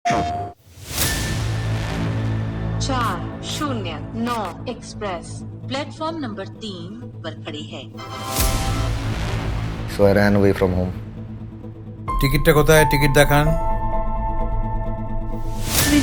409 express platform number 3 पर खड़ी है। So I ran away from home. টিকিটটা কোথায়? টিকিট দেখান।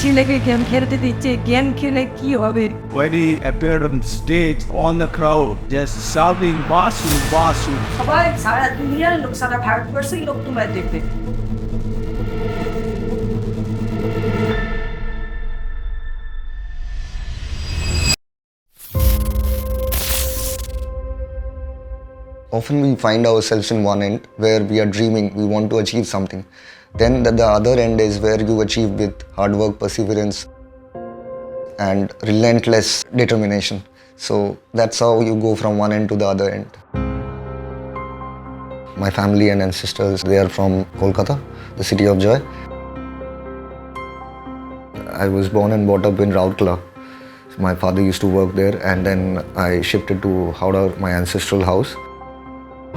ছেলেকে গেম খেলতে দিচ্ছে, গেম খেলে কি হবে? When he appeared on stage, on the crowd, just shouting, Basu, Basu. সবাই সারা দুনিয়ার লোক, সারা ভারতবর্ষের লোক তোমায় দেখবে। Often we find ourselves in one end where we are dreaming, we want to achieve something. Then the other end is where you achieve with hard work, perseverance, and relentless determination. So that's how you go from one end to the other end. My family and ancestors, they are from Kolkata, the city of joy. I was born and brought up in Rourkela. My father used to work there, and then I shifted to Howrah, my ancestral house.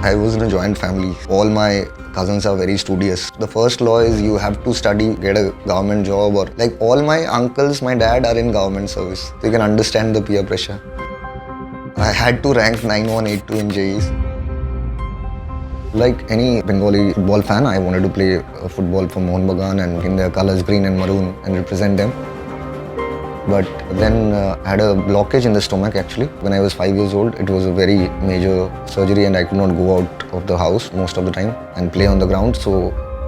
I was in a joint family. All my cousins are very studious. The first law is you have to study, get a government job, or like all my uncles, my dad are in government service. So you can understand the peer pressure. I had to rank 9182 in JEs. Like any Bengali football fan, I wanted to play football for Mohun Bagan and in their colors green and maroon and represent them. But then I had a blockage in the stomach actually. When I was 5 years old, it was a very major surgery and I could not go out of the house most of the time and play on the ground. So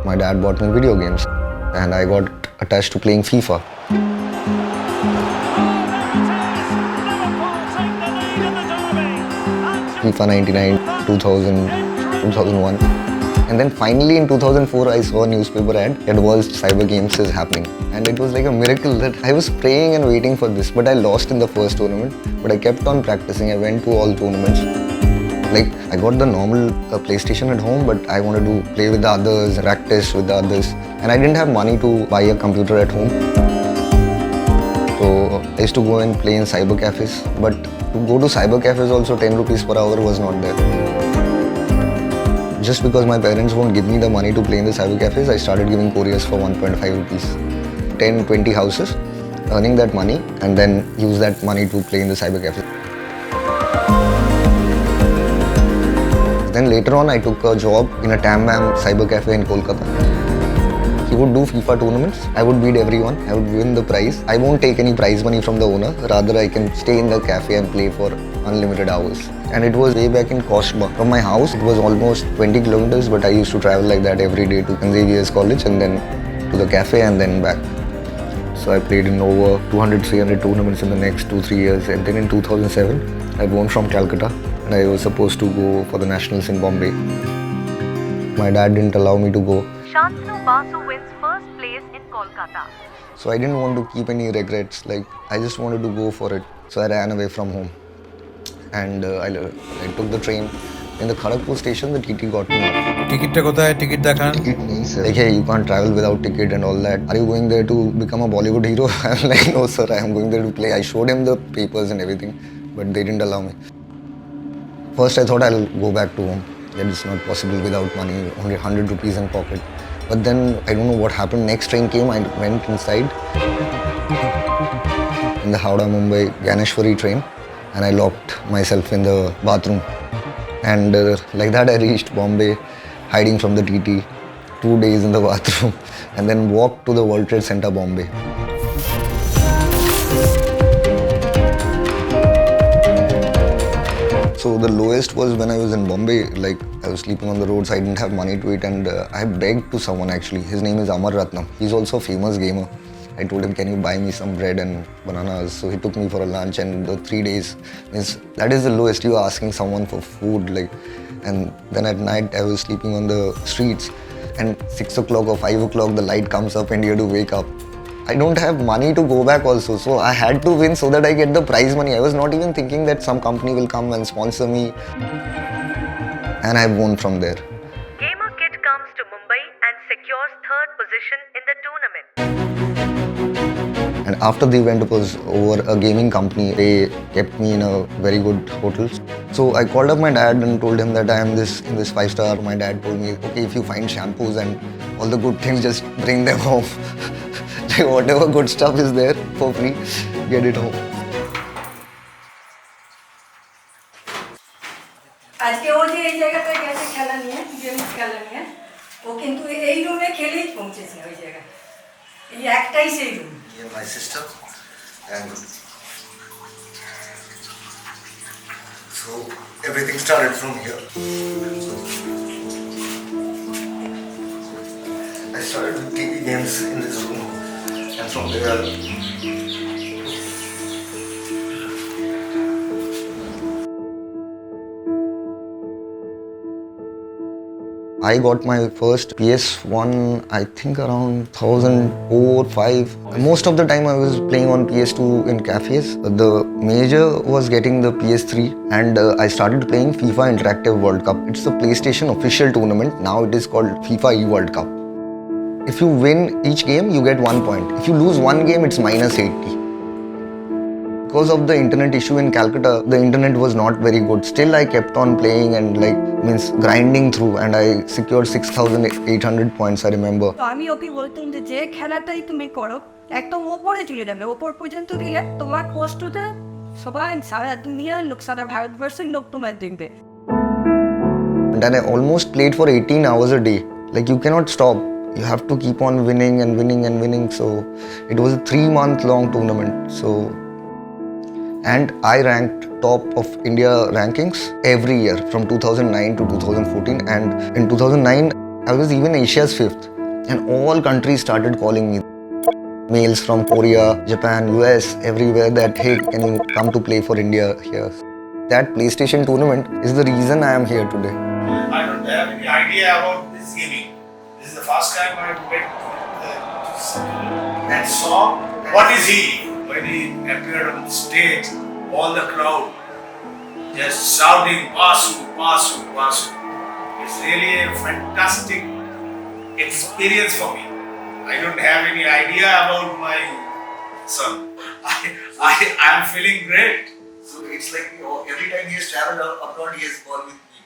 my dad bought me video games and I got attached to playing FIFA. FIFA 99, 2000, 2001. And then finally in 2004, I saw a newspaper ad. It was Cyber Games is happening. And it was like a miracle that I was praying and waiting for this. But I lost in the first tournament. But I kept on practicing. I went to all tournaments. Like, I got the normal PlayStation at home, but I wanted to play with the others, practice with the others. And I didn't have money to buy a computer at home. So I used to go and play in cyber cafes. But to go to cyber cafes also 10 rupees per hour was not there. Just because my parents won't give me the money to play in the cyber cafes, I started giving couriers for 1.5 rupees. 10, 20 houses, earning that money and then use that money to play in the cyber cafes. Then later on, I took a job in a Tam Bam cyber cafe in Kolkata. He would do FIFA tournaments. I would beat everyone. I would win the prize. I won't take any prize money from the owner. Rather, I can stay in the cafe and play for unlimited hours. And it was way back in Kosma. From my house, it was almost 20 kilometers, but I used to travel like that every day to Xavier's college and then to the cafe and then back. So I played in over 200, 300 tournaments in the next 2-3 years. And then in 2007, I won from Calcutta and I was supposed to go for the nationals in Bombay. My dad didn't allow me to go. Santanu Basu wins first place in Kolkata. So I didn't want to keep any regrets. Like, I just wanted to go for it. So I ran away from home. And I took the train. In the Kharagpur station, the TT got me off. টিকিটটা কোথায়? Ticket দেখান। Like, hey, you can't travel without ticket and all that. Are you going there to become a Bollywood hero? I'm like, no sir, I am going there to play. I showed him the papers and everything, but they didn't allow me. First I thought I'll go back to home. That is not possible without money, only 100 rupees in pocket. But then, I don't know what happened. Next train came, I went inside in the Howrah Mumbai Ganeshwari train and I locked myself in the bathroom. And like that I reached Bombay, hiding from the TT, 2 days in the bathroom and then walked to the World Trade Center, Bombay. So the lowest was when I was in Bombay, like I was sleeping on the roads, I didn't have money to eat and I begged to someone actually. His name is Amar Ratnam. He's also a famous gamer. I told him, can you buy me some bread and bananas? So he took me for a lunch and the 3 days, that is the lowest. You are asking someone for food, like, and then at night I was sleeping on the streets and 6 o'clock or 5 o'clock the light comes up and you have to wake up. I don't have money to go back also, so I had to win so that I get the prize money. I was not even thinking that some company will come and sponsor me, and I won from there. Gamer Kid comes to Mumbai and secures third position in the tournament. And after the event was over, a gaming company, they kept me in a very good hotel. So I called up my dad and told him that I am in this 5-star. My dad told me, okay, if you find shampoos and all the good things, just bring them home. Whatever good stuff is there for free, get it home. আজকে ও যে এই জায়গাটায় গেছে খেলা নিয়ে games খেলা নিয়ে ও কিন্তু এই রুমে খেলেই পৌঁছেছে ওই জায়গায় এই একটাই সেই room Here my sister and so everything started from here. I started with TV games in this room and from there I got my first PS1 I think around 2004-5. Most of the time I was playing on PS2 in cafes. The major was getting the PS3 and I started playing FIFA Interactive World Cup. It's the PlayStation official tournament. Now it is called FIFA E-World Cup. If you win each game, you get 1 point. If you lose one game, it's minus 80. Because of the internet issue in Calcutta, the internet was not very good. Still, I kept on playing and grinding through, and I secured 6,800 points. I remember. তো আমি ওকে বলতাম যে খেলাটাই তুমি করো একদম ওপরে চলে যাবে ওপর পর্যন্ত গেলে তোমার কষ্টটা সবাই সারা দুনিয়ার লোক সারা ভারতবর্ষের লোক তোমার দেখবে And I almost played for 18 hours a day. Like you cannot stop. You have to keep on winning and winning and winning. So it was a 3-month-long tournament. And I ranked top of India rankings every year from 2009 to 2014. And in 2009, I was even Asia's 5th. And all countries started calling me. Mails from Korea, Japan, US, everywhere that, hey, can you come to play for India here? That PlayStation tournament is the reason I am here today. I don't have any idea about this gaming. This is the first time I went and saw what is he. When he appeared on the stage, all the crowd just shouting Basu, Basu, Basu. It's really a fantastic experience for me. I don't have any idea about my son. I am feeling great. So it's like every time he has traveled abroad, he has gone with me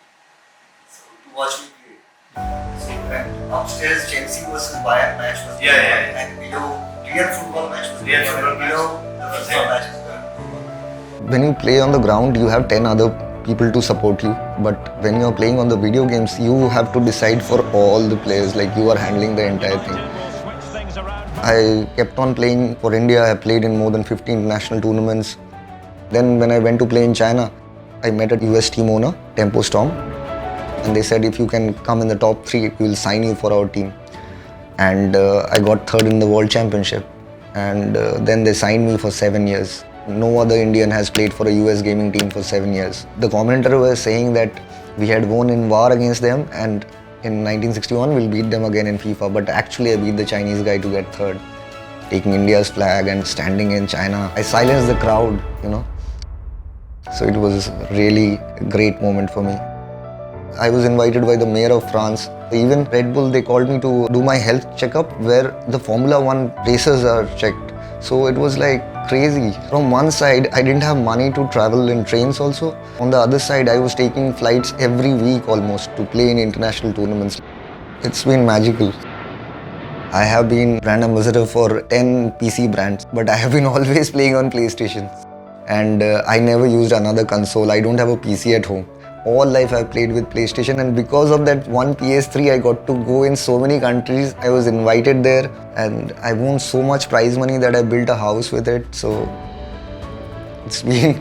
to watch me play. So and upstairs, Chelsea versus Bayern match was Yeah. and Real football match was Real football match. The football match is there. When you play on the ground, you have 10 other people to support you. But when you are playing on the video games, you have to decide for all the players. Like you are handling the entire thing. I kept on playing for India. I played in more than 50 international tournaments. Then when I went to play in China, I met a US team owner, Tempo Storm. And they said, if you can come in the top 3, we will sign you for our team. And I got 3rd in the World Championship. And then they signed me for 7 years. No other Indian has played for a US gaming team for 7 years. The commentator was saying that we had won in war against them and in 1961 we'll beat them again in FIFA. But actually I beat the Chinese guy to get 3rd. Taking India's flag and standing in China. I silenced the crowd, So it was really a great moment for me. I was invited by the mayor of France. Even Red Bull, they called me to do my health checkup where the Formula 1 racers are checked. So it was like crazy. From one side, I didn't have money to travel in trains also. On the other side, I was taking flights every week almost to play in international tournaments. It's been magical. I have been brand ambassador for 10 PC brands, but I have been always playing on PlayStation. And I never used another console. I don't have a PC at home. All life I played with PlayStation, and because of that one PS3 I got to go in so many countries. I was invited there and I won so much prize money that I built a house with it. So it's been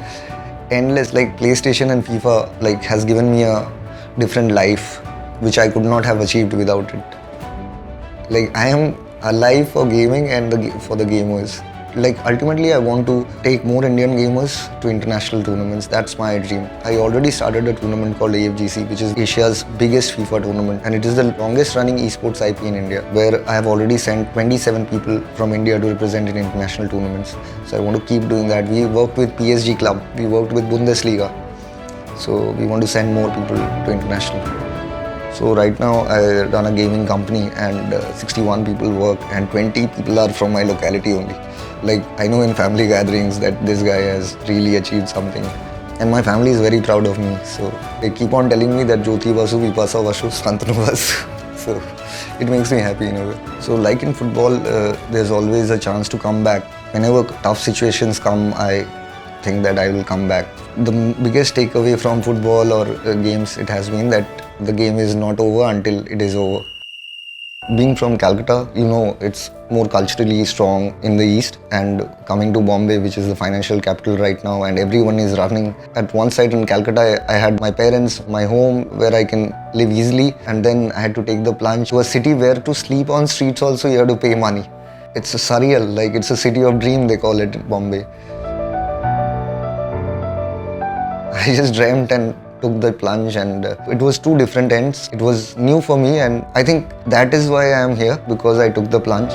endless. Like PlayStation and FIFA has given me a different life which I could not have achieved without it. I am alive for gaming and for the gamers. Ultimately, I want to take more Indian gamers to international tournaments. That's my dream. I already started a tournament called AFGC, which is Asia's biggest FIFA tournament. And it is the longest running esports IP in India, where I have already sent 27 people from India to represent in international tournaments. So I want to keep doing that. We worked with PSG Club. We worked with Bundesliga. So we want to send more people to international. So right now I run a gaming company and 61 people work and 20 people are from my locality only. I know in family gatherings that this guy has really achieved something. And my family is very proud of me. So they keep on telling me that Jyoti Basu, Vipasa Basu, Santanu Basu. So it makes me happy in a way. So like in football, there's always a chance to come back. Whenever tough situations come, I think that I will come back. The biggest takeaway from football or games, it has been that the game is not over until it is over. Being from Calcutta, you know, it's more culturally strong in the east, and coming to Bombay, which is the financial capital right now, and everyone is running. At one side in Calcutta, I had my parents, my home where I can live easily, and then I had to take the plunge to a city where to sleep on streets also you have to pay money. It's a surreal, like it's a city of dream, they call it, Bombay. I just dreamt and took the plunge, and it was two different ends. It was new for me, and I think that is why I am here, because I took the plunge.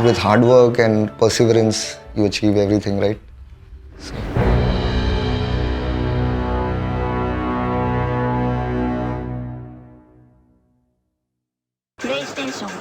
With hard work and perseverance, you achieve everything, right? So. PlayStation